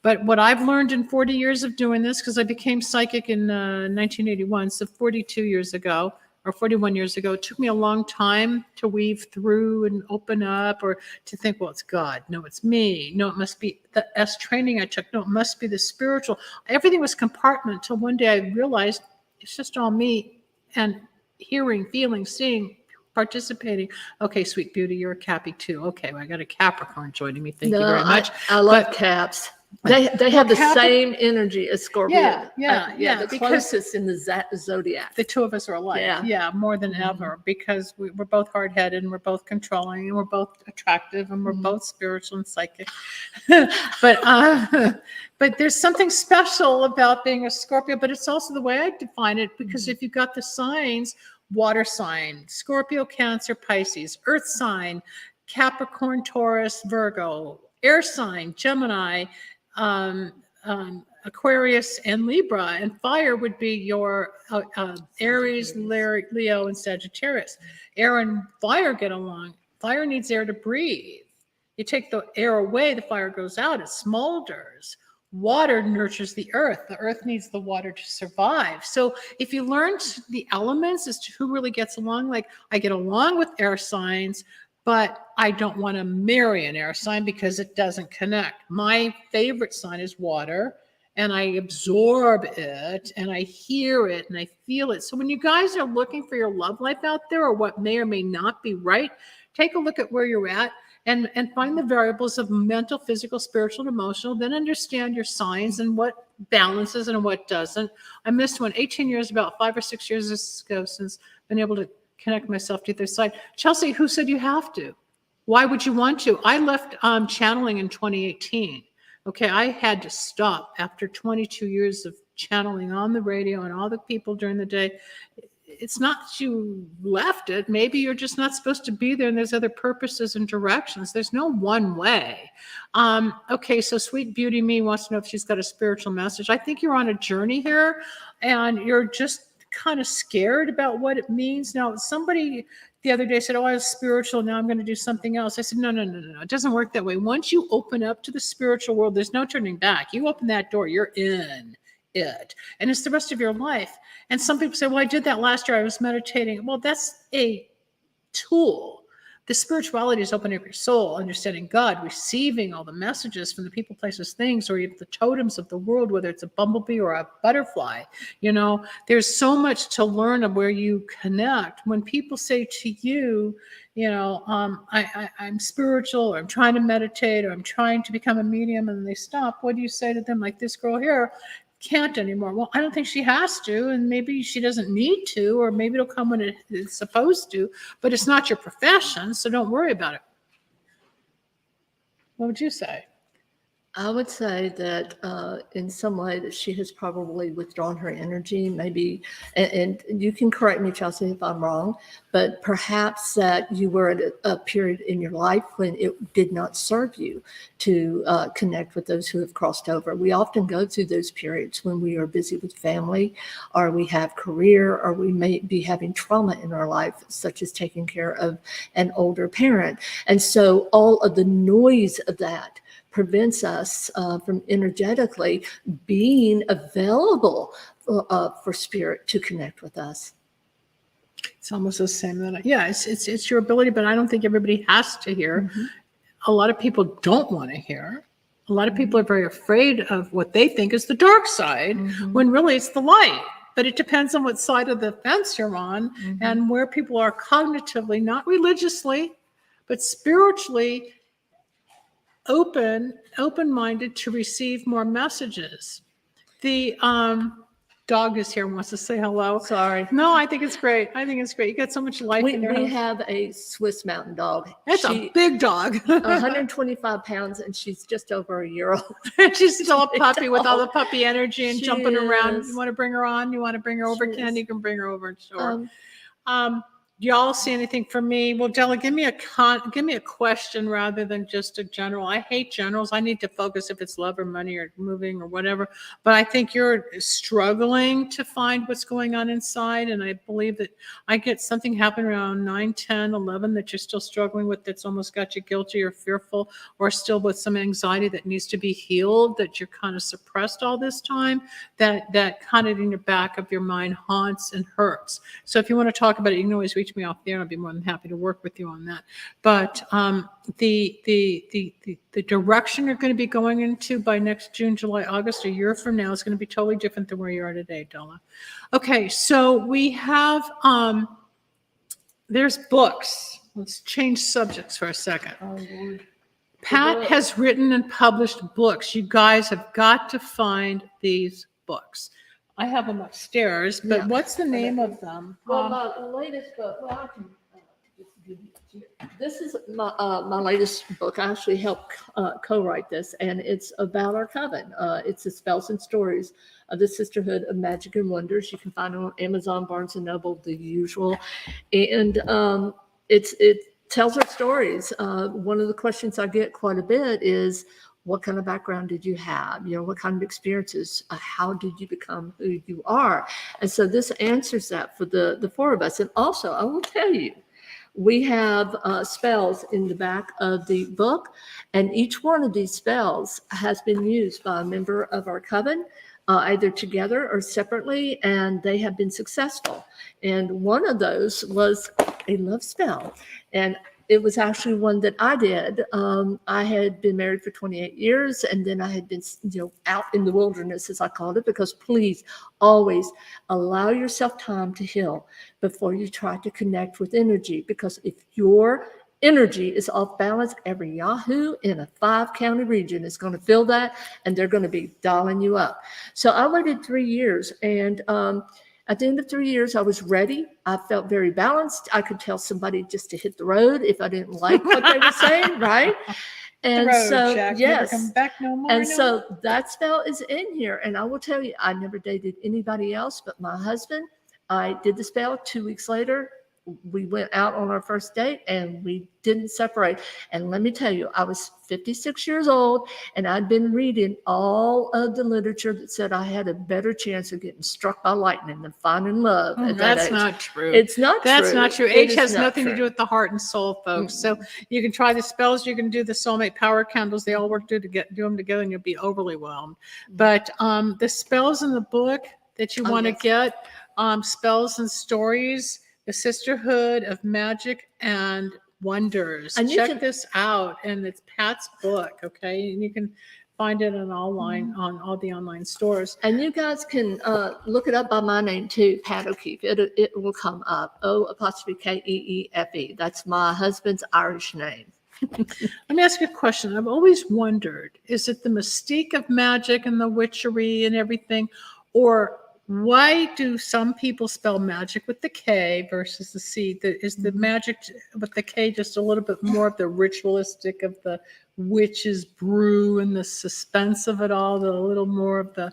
But what I've learned in 40 years of doing this, because I became psychic in 1981, so 42 years ago, or 41 years ago, it took me a long time to weave through and open up, or to think, well, it's God. No, it's me. No, it must be the S training I took. No, it must be the spiritual. Everything was compartment until one day I realized it's just all me, and hearing, feeling, seeing, participating. Okay, sweet beauty, you're a Cappy too. Okay, well, I got a Capricorn joining me. Thank you very much. I love Caps. They have the same energy as Scorpio. Yeah, the closest in the zodiac. The two of us are alike. Yeah, more than ever, because we're both hard-headed, and we're both controlling, and we're both attractive, and we're both spiritual and psychic. But there's something special about being a Scorpio, but it's also the way I define it, because if you got the signs, water sign, Scorpio, Cancer, Pisces, earth sign, Capricorn, Taurus, Virgo, air sign, Gemini, Aquarius, and Libra, and fire would be your Aries, Leo, and Sagittarius. Air and fire get along. Fire needs air to breathe. You take the air away, the fire goes out, it smolders. Water nurtures the earth. The earth needs the water to survive. So if you learn the elements as to who really gets along, like I get along with air signs, but I don't want to marry an air sign because it doesn't connect. My favorite sign is water, and I absorb it, and I hear it, and I feel it. So when you guys are looking for your love life out there, or what may or may not be right, take a look at where you're at and find the variables of mental, physical, spiritual, and emotional. Then understand your signs and what balances and what doesn't. I missed one 18 years, about 5 or 6 years ago, since I've been able to connect myself to the other side. Chelsea, who said you have to? Why would you want to? I left channeling in 2018. Okay, I had to stop after 22 years of channeling on the radio and all the people during the day. It's not that you left it. Maybe you're just not supposed to be there, and there's other purposes and directions. There's no one way. Okay, so Sweet Beauty Me wants to know if she's got a spiritual message. I think you're on a journey here, and you're just kind of scared about what it means. Now, somebody the other day said, oh, I was spiritual. Now I'm going to do something else. I said, no, no, no, no, no. It doesn't work that way. Once you open up to the spiritual world, there's no turning back. You open that door, you're in it. And it's the rest of your life. And some people say, well, I did that last year. I was meditating. Well, that's a tool. The spirituality is opening up your soul, understanding God, receiving all the messages from the people, places, things, or even the totems of the world, whether it's a bumblebee or a butterfly. There's so much to learn of where you connect. When people say to you, I'm spiritual, or I'm trying to meditate, or I'm trying to become a medium, and they stop, what do you say to them? Like this girl here can't anymore. Well, I don't think she has to, and maybe she doesn't need to, or maybe it'll come when it's supposed to, but it's not your profession, so don't worry about it. What would you say? I would say that in some way that she has probably withdrawn her energy, maybe, and you can correct me, Chelsea, if I'm wrong, but perhaps that you were at a period in your life when it did not serve you to connect with those who have crossed over. We often go through those periods when we are busy with family, or we have career, or we may be having trauma in our life, such as taking care of an older parent. And so all of the noise of that prevents us from energetically being available for spirit to connect with us. It's almost the same. It's your ability, but I don't think everybody has to hear. Mm-hmm. A lot of people don't want to hear. A lot of people are very afraid of what they think is the dark side, when really it's the light. But it depends on what side of the fence you're on, and where people are cognitively, not religiously, but spiritually open-minded to receive more messages. The dog is here and wants to say hello. Sorry. No, I think it's great. You got so much life in your house. We have a Swiss Mountain Dog. That's a big dog. 125 pounds, and she's just over a year old. She's still a puppy with all the puppy energy and She jumping around. is. You want to bring her on? You want to bring her over, She Ken? is. You can bring her over, sure. Y'all see anything from me? Well, Della, give me a question rather than just a general. I hate generals. I need to focus if it's love or money or moving or whatever. But I think you're struggling to find what's going on inside. And I believe that I get something happen around 9, 10, 11 that you're still struggling with, that's almost got you guilty or fearful, or still with some anxiety that needs to be healed, that you're kind of suppressed all this time, that kind of in the back of your mind haunts and hurts. So if you want to talk about it, you can always reach me off there, and I'll be more than happy to work with you on that. But the direction you're going to be going into by next June, July, August, a year from now, is going to be totally different than where you are today, Della. Okay, so we have there's books. Let's change subjects for a second. Oh, Lord. Pat has written and published books. You guys have got to find these books. I have them upstairs, but Yeah. what's the name of them? Well, my latest book, I can just give it to you. This is my latest book. I actually helped co-write this, and it's about our coven. It's the Spells and Stories of the Sisterhood of Magic and Wonders. You can find it on Amazon, Barnes & Noble, the usual. And it tells our stories. One of the questions I get quite a bit is, what kind of background did you have? What kind of experiences? How did you become who you are? And so this answers that for the four of us. And also, I will tell you, we have spells in the back of the book, and each one of these spells has been used by a member of our coven, either together or separately, and they have been successful. And one of those was a love spell. And it was actually one that I did. I had been married for 28 years, and then I had been, out in the wilderness, as I called it, because please always allow yourself time to heal before you try to connect with energy. Because if your energy is off balance, every Yahoo in a 5-county region is going to feel that, and they're going to be dialing you up. So I waited 3 years, and at the end of 3 years, I was ready. I felt very balanced. I could tell somebody just to hit the road if I didn't like what they were saying, right? And road, so, Jack. yes. Never come back no more. And so that spell is in here. And I will tell you, I never dated anybody else but my husband. I did the spell. 2 weeks later, we went out on our first date and we didn't separate. And let me tell you, I was 56 years old and I'd been reading all of the literature that said I had a better chance of getting struck by lightning than finding love at that That's age. not true. It's not true. That's not true. It Age is has not nothing to true. do with the heart and soul, folks. So you can try the spells, you can do the soulmate power candles. They all work do them together, and you'll be overly whelmed. But the spells in the book that you want to yes. get, spells and stories, the Sisterhood of Magic and Wonders. And you Check can- this out, and it's Pat's book, okay? And you can find it on all the online stores. And you guys can look it up by my name too, Pat O'Keefe. It will come up. O''Keefe. That's my husband's Irish name. Let me ask you a question. I've always wondered, is it the mystique of magic and the witchery and everything? Or why do some people spell magic with the K versus the C? Is the magic with the K just a little bit more of the ritualistic of the witch's brew and the suspense of it all, a little more of the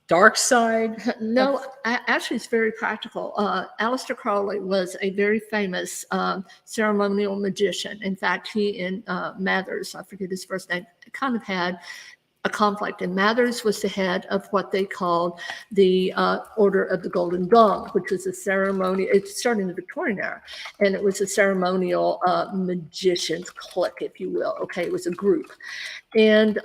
dark side? No, actually, it's very practical. Aleister Crowley was a very famous ceremonial magician. In fact, he and Mathers, I forget his first name, kind of had a conflict. And Mathers was the head of what they called the Order of the Golden Dawn, which was a ceremony. It started in the Victorian era, and it was a ceremonial magician's clique, if you will. Okay, it was a group. And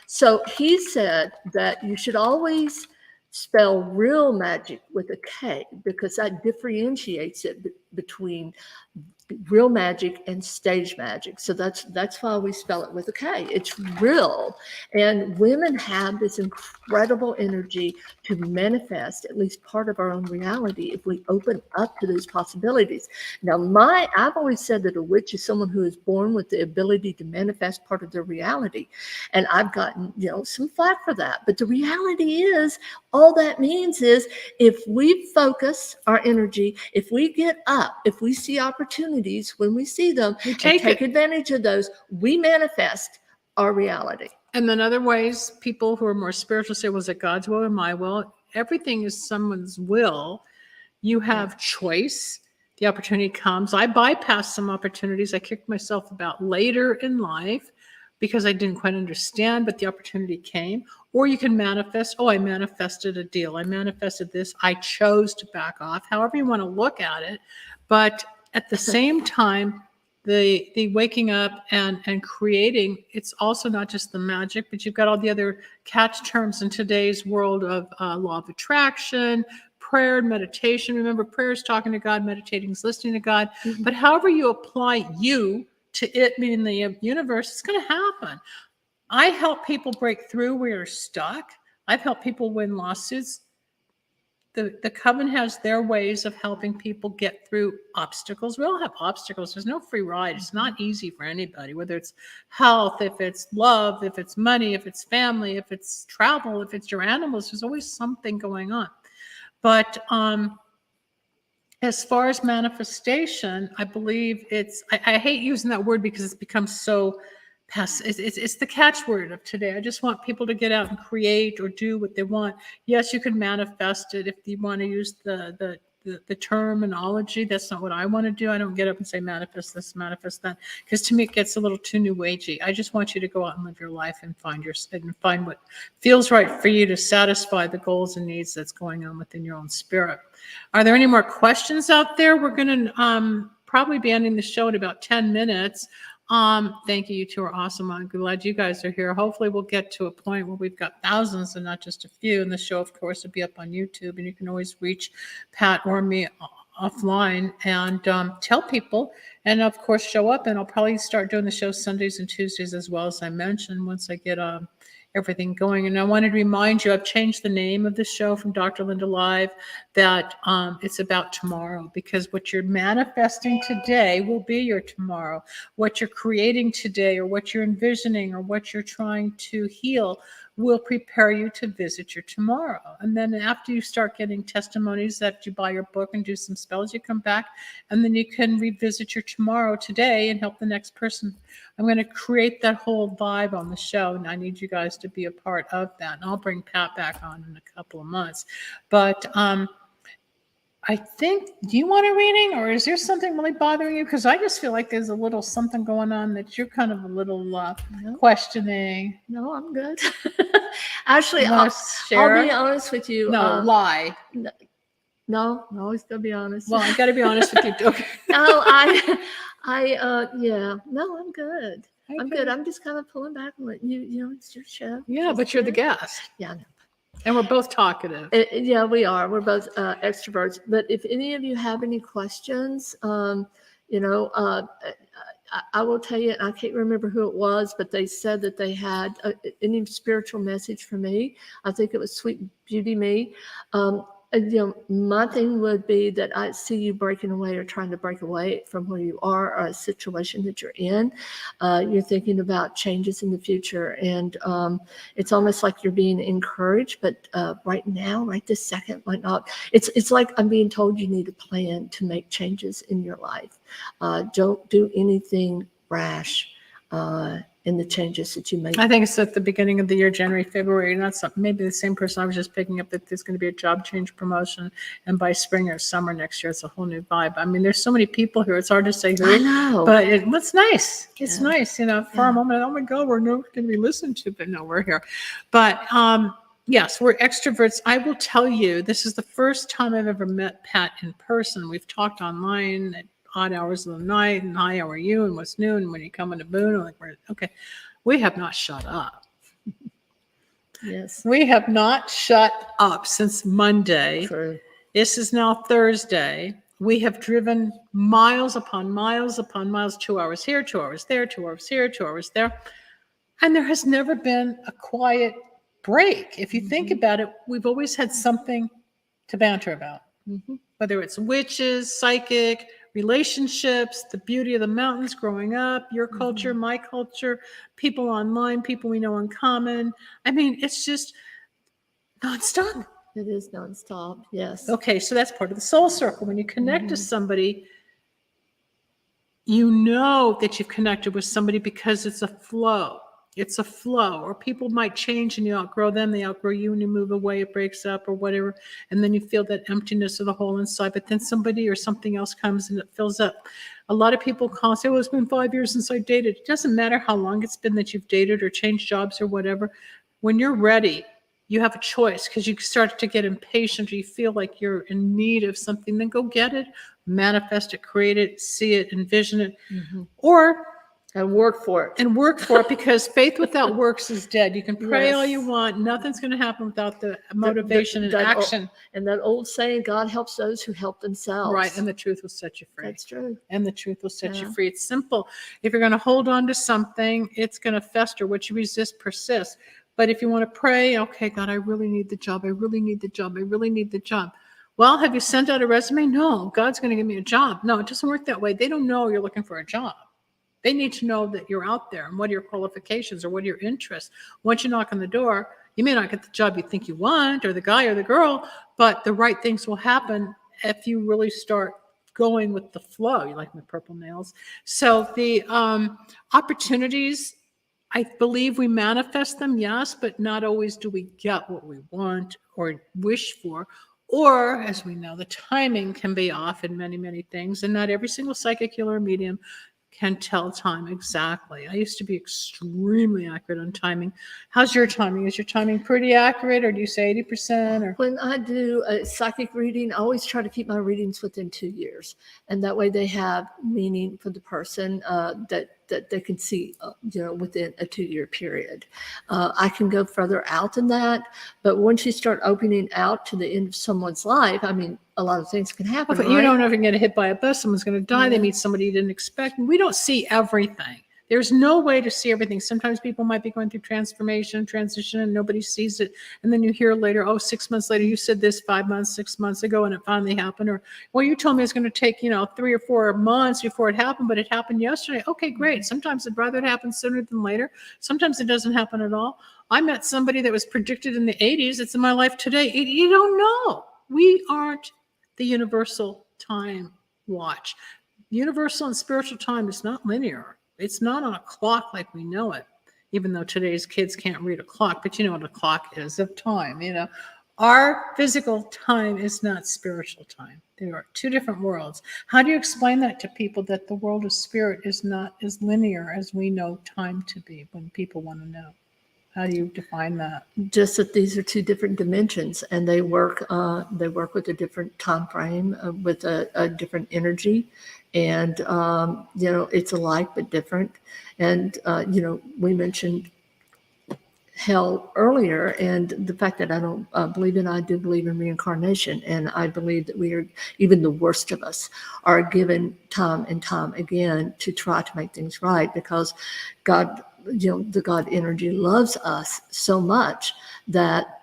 so he said that you should always spell real magic with a K because that differentiates it between real magic and stage magic. So that's why we spell it with a K. It's real. And women have this incredible energy to manifest at least part of our own reality if we open up to those possibilities. Now, I've always said that a witch is someone who is born with the ability to manifest part of their reality. And I've gotten, some flack for that. But the reality is, all that means is if we focus our energy, if we get up, if we see opportunities when we see them, and take advantage of those, we manifest our reality. And then other ways, people who are more spiritual say, was it God's will or my will? Everything is someone's will. You have choice. The opportunity comes. I bypassed some opportunities. I kicked myself about later in life because I didn't quite understand, but the opportunity came. Or you can manifest, I manifested a deal. I manifested this. I chose to back off, however you want to look at it. But at the same time, the waking up and creating, it's also not just the magic, but you've got all the other catch terms in today's world of law of attraction, prayer and meditation. Remember, prayer is talking to God, meditating is listening to God. Mm-hmm. But however you apply you to it, meaning the universe, it's going to happen. I help people break through where you're stuck. I've helped people win lawsuits. The coven has their ways of helping people get through obstacles. We all have obstacles. There's no free ride. It's not easy for anybody, whether it's health, if it's love, if it's money, if it's family, if it's travel, if it's your animals. There's always something going on. But as far as manifestation, I believe I hate using that word because it's become so it's the catchword of today. I just want people to get out and create or do what they want. Yes, you can manifest it if you want to use the terminology. That's not what I want to do. I don't get up and say manifest this, manifest that, because to me it gets a little too new agey. I just want you to go out and live your life and find what feels right for you to satisfy the goals and needs that's going on within your own spirit. Are there any more questions out there? We're going to probably be ending the show in about 10 minutes. Thank you. You two are awesome. I'm glad you guys are here. Hopefully we'll get to a point where we've got thousands and not just a few. And the show, of course, will be up on YouTube, and you can always reach Pat or me offline and tell people, and of course show up. And I'll probably start doing the show Sundays and Tuesdays as well, as I mentioned, once I get everything going. And I wanted to remind you, I've changed the name of the show from Dr. Linda Live, that it's about tomorrow, because what you're manifesting today will be your tomorrow. What you're creating today, or what you're envisioning, or what you're trying to heal will prepare you to visit your tomorrow. And then after you start getting testimonies, after you buy your book and do some spells, you come back and then you can revisit your tomorrow today and help the next person. I'm going to create that whole vibe on the show, and I need you guys to be a part of that. And I'll bring Pat back on in a couple of months. But I think, do you want a reading, or is there something really bothering you? Because I just feel like there's a little something going on that you're kind of a little No, questioning. no, I'm good. Actually, You want to I'll share? be honest with you. No, lie. No, I'm always gonna be honest. Well, I got to be honest with you. Okay. No, yeah, no, I'm good. I'm Okay. good. I'm just kind of pulling back and letting you, it's your show. Yeah, Just but you're the good. guest, Yeah, I know. and we're both talkative. Yeah, we are. We're both extroverts. But if any of you have any questions, you know, I will tell you, I can't remember who it was, but they said that they had any spiritual message for me. I think it was Sweet Beauty Me. And, my thing would be that I see you breaking away or trying to break away from where you are or a situation that you're in. You're thinking about changes in the future, and it's almost like you're being encouraged. But right now, right this second, might not. It's like I'm being told you need a plan to make changes in your life. Don't do anything rash in the changes that you make. I think it's at the beginning of the year, January, February, not something, maybe the same person I was just picking up, that there's going to be a job change, promotion, and by spring or summer next year, it's a whole new vibe. I mean, there's so many people here, it's hard to say who. I know. But it's nice. It's Yeah. nice, for Yeah. a moment, oh my God, we're not going to be listened to, but no, we're here. But yes, we're extroverts. I will tell you, this is the first time I've ever met Pat in person. We've talked online at odd hours of the night, and hi, how are you, and what's new, and when you come into Boone, I'm like, okay. We have not shut up. Yes. We have not shut up since Monday. True. This is now Thursday. We have driven miles upon miles upon miles, 2 hours here, 2 hours there, 2 hours here, 2 hours there. And there has never been a quiet break. If you think about it, we've always had something to banter about, whether it's witches, psychic, relationships, the beauty of the mountains growing up, your culture, my culture, people online, people we know in common. I mean, it's just nonstop. It is nonstop. Yes. Okay, so that's part of the soul circle. When you connect to somebody, you know that you've connected with somebody because it's a flow. It's a flow, or people might change and you outgrow them, they outgrow you and you move away, it breaks up or whatever. And then you feel that emptiness of the hole inside, but then somebody or something else comes and it fills up. A lot of people call and say, well, it's been 5 years since I dated. It doesn't matter how long it's been that you've dated or changed jobs or whatever. When you're ready, you have a choice, because you start to get impatient or you feel like you're in need of something, then go get it, manifest it, create it, see it, envision it, or And work for it. Because faith without works is dead. You can pray Yes. all you want. Nothing's going to happen without the motivation and that action. And that old saying, God helps those who help themselves. Right. And the truth will set you free. That's true. And the truth will set you Yeah. free. It's simple. If you're going to hold on to something, it's going to fester. What you resist persists. But if you want to pray, okay, God, I really need the job. I really need the job. I really need the job. Well, have you sent out a resume? No. God's going to give me a job. No, it doesn't work that way. They don't know you're looking for a job. They need to know that you're out there and what are your qualifications or what are your interests. Once you knock on the door, you may not get the job you think you want, or the guy or the girl, but the right things will happen if you really start going with the flow. You like my purple nails. So the opportunities, I believe we manifest them, yes, but not always do we get what we want or wish for. Or, as we know, the timing can be off in many, many things, and not every single psychic healer or medium can tell time exactly. I used to be extremely accurate on timing. How's your timing? Is your timing pretty accurate, or do you say 80%? Or When I do a psychic reading, I always try to keep my readings within 2 years. And that way they have meaning for the person that they can see, within a 2-year period. I can go further out than that. But once you start opening out to the end of someone's life, I mean, a lot of things can happen. you right? don't know if you're going to get hit by a bus, someone's going to die, they Yeah. meet somebody you didn't expect. We don't see everything. There's no way to see everything. Sometimes people might be going through transition, and nobody sees it. And then you hear later, 6 months later, you said this 5 months, 6 months ago, and it finally happened. Or, well, you told me it's going to take, 3 or 4 months before it happened, but it happened yesterday. Okay, great. Sometimes I'd rather it happen sooner than later. Sometimes it doesn't happen at all. I met somebody that was predicted in the 80s. It's in my life today. You don't know. We aren't the universal time watch. Universal and spiritual time is not linear. It's not on a clock like we know it, even though today's kids can't read a clock, but you know what a clock is of time, our physical time is not spiritual time. There are two different worlds. How do you explain that to people, that the world of spirit is not as linear as we know time to be, when people want to know? How do you define that? Just that these are two different dimensions, and they work with a different time frame, with a different energy, and it's alike but different. And we mentioned hell earlier, and the fact that I don't believe in, I do believe in reincarnation, and I believe that we are, even the worst of us, are given time and time again to try to make things right, because God, the God energy loves us so much that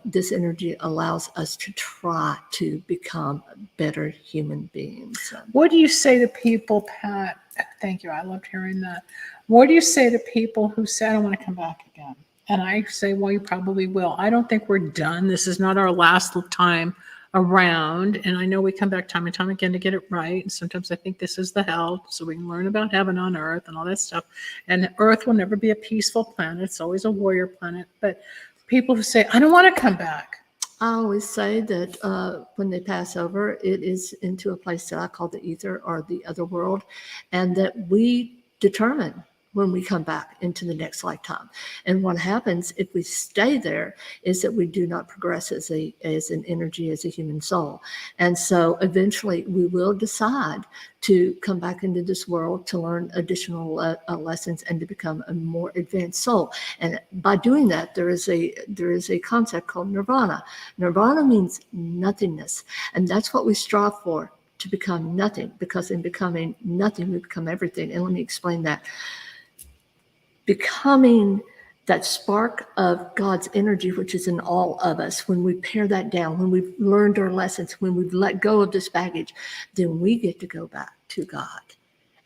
this energy allows us to try to become better human beings. What do you say to people, Pat? Thank you. I loved hearing that. What do you say to people who say, I don't want to come back again? And I say, well, you probably will. I don't think we're done. This is not our last time around. And I know we come back time and time again to get it right. And sometimes I think this is the hell, so we can learn about heaven on earth and all that stuff. And earth will never be a peaceful planet. It's always a warrior planet. But people who say, I don't want to come back. I always say that when they pass over, it is into a place that I call the ether, or the other world, and that we determine when we come back into the next lifetime. And what happens if we stay there is that we do not progress as an energy, as a human soul. And so eventually we will decide to come back into this world to learn additional lessons and to become a more advanced soul. And by doing that, there is a concept called nirvana. Nirvana means nothingness, and that's what we strive for, to become nothing, because in becoming nothing, we become everything. And let me explain that. Becoming that spark of God's energy, which is in all of us, when we pare that down, when we've learned our lessons, when we've let go of this baggage, then we get to go back to God,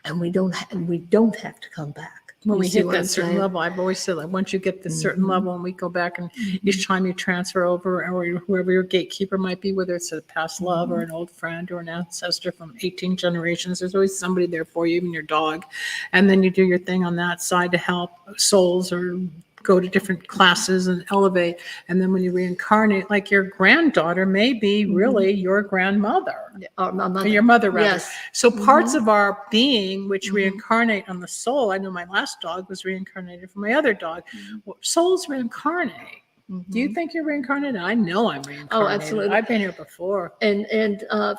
and we don't have to come back. When we hit that certain level, I've always said, like, once you get this certain level, and we go back, and each time you transfer over, or whoever your gatekeeper might be, whether it's a past love or an old friend or an ancestor from 18 generations, there's always somebody there for you, even your dog. And then you do your thing on that side to help souls, or go to different classes and elevate. And then when you reincarnate, like your granddaughter may be really your grandmother. Or my mother. Or your mother, rather. Yes. So parts of our being, which reincarnate on the soul. I know my last dog was reincarnated from my other dog. Well, souls reincarnate. Do you think you're reincarnated? I know I'm reincarnated. Oh, absolutely. I've been here before. And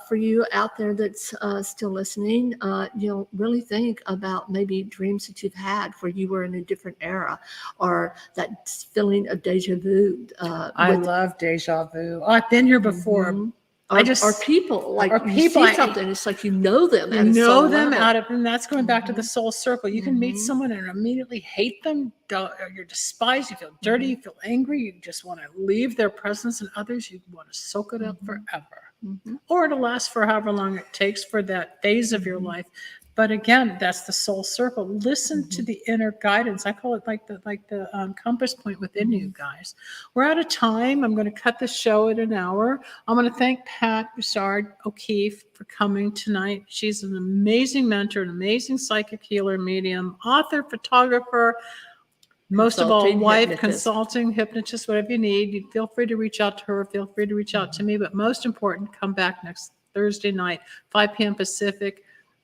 for you out there that's still listening, really think about maybe dreams that you've had where you were in a different era, or that feeling of deja vu. I love deja vu. Oh, I've been here before. Or people, like you see something, it's like you know them. You know them out of, and that's going back to the soul circle. You can meet someone and immediately hate them, or you're despised, you feel dirty, you feel angry, you just want to leave their presence, and others you want to soak it up forever. Or it'll last for however long it takes for that phase of your life. But again, that's the soul circle. Listen to the inner guidance. I call it like the compass point within you guys. We're out of time. I'm going to cut the show at an hour. I'm going to thank Pat Bussard O'Keefe for coming tonight. She's an amazing mentor, an amazing psychic healer, medium, author, photographer, most of all, wife, consulting, hypnotist, whatever you need. You feel free to reach out to her. Feel free to reach out to me. But most important, come back next Thursday night, 5 p.m. Pacific,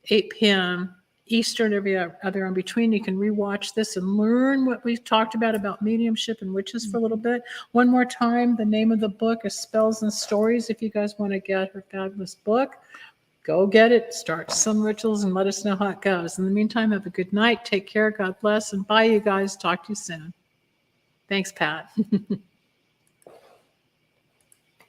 8 p.m. Eastern, every other in between. You can rewatch this and learn what we've talked about mediumship and witches for a little bit. One more time, the name of the book is Spells and Stories. If you guys want to get her fabulous book, go get it. Start some rituals and let us know how it goes. In the meantime, have a good night. Take care. God bless. And bye, you guys. Talk to you soon. Thanks, Pat.